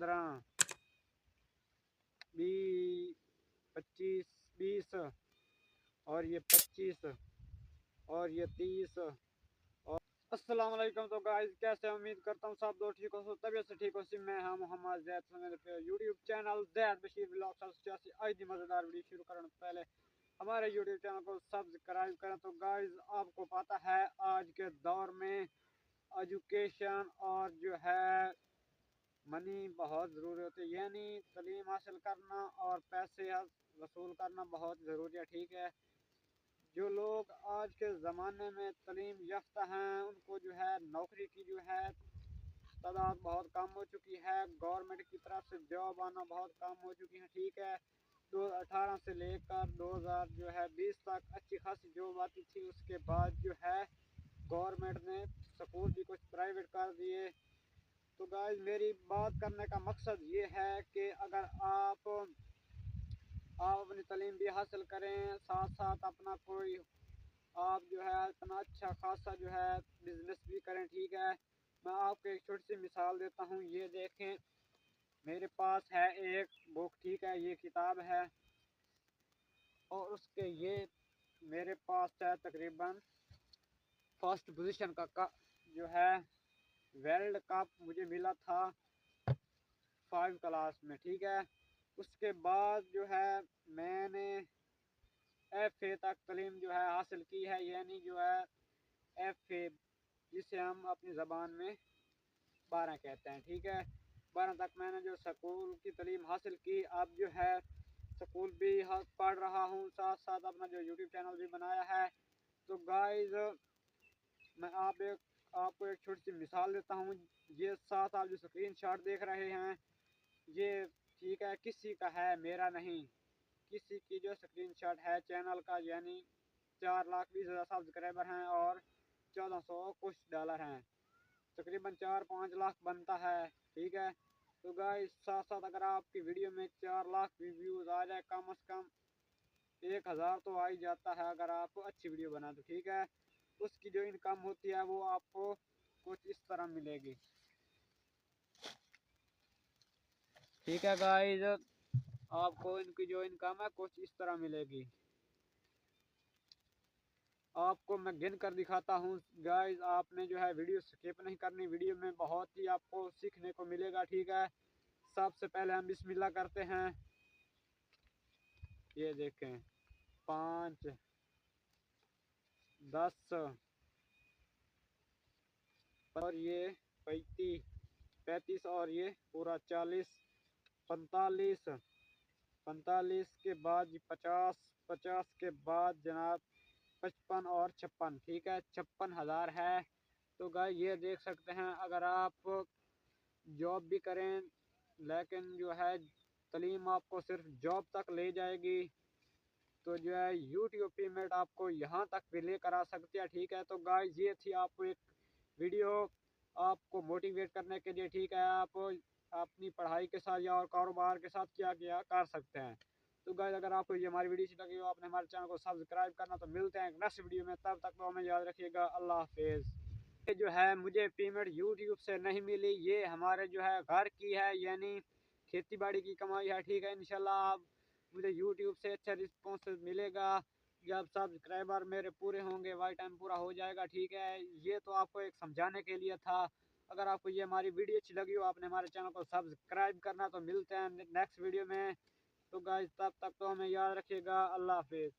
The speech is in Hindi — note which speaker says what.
Speaker 1: 15, 20, 25, 20 और ये 25 और ये 30 और अस्सलाम वालेकुम। तो गाइस कैसे, उम्मीद करता हूँ सब लोग ठीक हो, तबीयत से ठीक हो। मैं हाँ मोहम्मद जैद, मेरे YouTube channel Zaid Bashir blog 87 आज दी मज़ेदार वीडियो शुरू करने से पहले हमारे यूट्यूब चैनल को सब्सक्राइब करें। तो गाइस आपको पता है आज के दौर में एजुकेशन और जो है मनी बहुत ज़रूरी होती है, यानी तालीम हासिल करना और पैसे वसूल करना बहुत ज़रूरी है। ठीक है, जो लोग आज के ज़माने में तालीम याफ्ता हैं उनको जो है नौकरी की जो है तादाद बहुत कम हो चुकी है। गवर्नमेंट की तरफ से जॉब आना बहुत कम हो चुकी है। ठीक है, 2018 से लेकर 2020 तक अच्छी खासी जॉब आती थी। उसके बाद जो है गवर्नमेंट ने स्कूल भी कुछ प्राइवेट कर दिए। तो गाइस मेरी बात करने का मकसद ये है कि अगर आप अपनी तालीम भी हासिल करें, साथ साथ अपना कोई आप जो है इतना अच्छा खासा जो है बिजनेस भी करें। ठीक है, मैं आपको एक छोटी सी मिसाल देता हूँ। ये देखें, मेरे पास है एक बुक, ठीक है, ये किताब है और उसके ये मेरे पास है तकरीबन फर्स्ट पोजीशन का जो है वर्ल्ड कप मुझे मिला था 5 क्लास में। ठीक है, उसके बाद जो है मैंने FA तक तालीम जो है हासिल की है, यानी जो है FA जिसे हम अपनी ज़बान में 12 कहते हैं। ठीक है, 12 तक मैंने जो स्कूल की तालीम हासिल की। अब जो है स्कूल भी पढ़ रहा हूँ, साथ साथ अपना जो यूट्यूब चैनल भी बनाया है। तो गाइज मैं आपको एक छोटी सी मिसाल देता हूँ। ये साथ आप जो स्क्रीन शॉट देख रहे हैं ये ठीक है किसी का है, मेरा नहीं। किसी की जो स्क्रीन शॉट है चैनल का, यानी 4,20,000 सब्सक्राइबर हैं और 1400 कुछ डॉलर हैं, तकरीबन 4-5 लाख बनता है। ठीक है, तो गाइस साथ साथ अगर आपकी वीडियो में 4 लाख व्यूज़ आ जाए, कम से कम 1,000 तो आ ही जाता है अगर आप अच्छी वीडियो बना तो। ठीक है, उसकी जो इनकम होती है वो आपको कुछ इस तरह मिलेगी। ठीक है गाइस, आपको इनकी जो इनकम है कुछ इस तरह मिलेगी। आपको मैं गिन कर दिखाता हूँ गाइस, आपने जो है वीडियो स्किप नहीं करनी, वीडियो में बहुत ही आपको सीखने को मिलेगा। ठीक है, सबसे पहले हम बिस्मिल्लाह करते हैं। ये देखें 5, 10 और ये 35, 35 और ये पूरा 40, 45, 45 के बाद 50, 50 के बाद जनाब 55 और 56। ठीक है, 56,000 है। तो गाइस ये देख सकते हैं, अगर आप जॉब भी करें लेकिन जो है तालीम आपको सिर्फ जॉब तक ले जाएगी, तो जो है यूट्यूब पेमेंट आपको यहाँ तक भी लेकर आ सकती है। ठीक है, तो गाइस ये थी आपको एक वीडियो आपको मोटिवेट करने के लिए। ठीक है, आप अपनी पढ़ाई के साथ या और कारोबार के साथ क्या क्या कर सकते हैं। तो गाइस अगर आपको ये हमारी वीडियो अच्छी लगी हो, आपने हमारे चैनल को सब्सक्राइब करना। तो मिलते हैं नेक्स्ट वीडियो में, तब तक तो हमें याद रखिएगा। अल्लाह हाफिज़। ये जो है मुझे पेमेंट यूट्यूब से नहीं मिली, ये हमारे जो है घर की है, यानी खेती बाड़ी की कमाई है। ठीक है, इंशाल्लाह आप मुझे यूट्यूब से अच्छा रिस्पॉन्स मिलेगा जब सब्सक्राइबर मेरे पूरे होंगे, वाई टाइम पूरा हो जाएगा। ठीक है, ये तो आपको एक समझाने के लिए था। अगर आपको ये हमारी वीडियो अच्छी लगी हो, आपने हमारे चैनल को सब्सक्राइब करना। तो मिलते हैं नेक्स्ट वीडियो में। तो गाइस तब तक तो हमें याद रखिएगा। अल्लाह हाफिज़।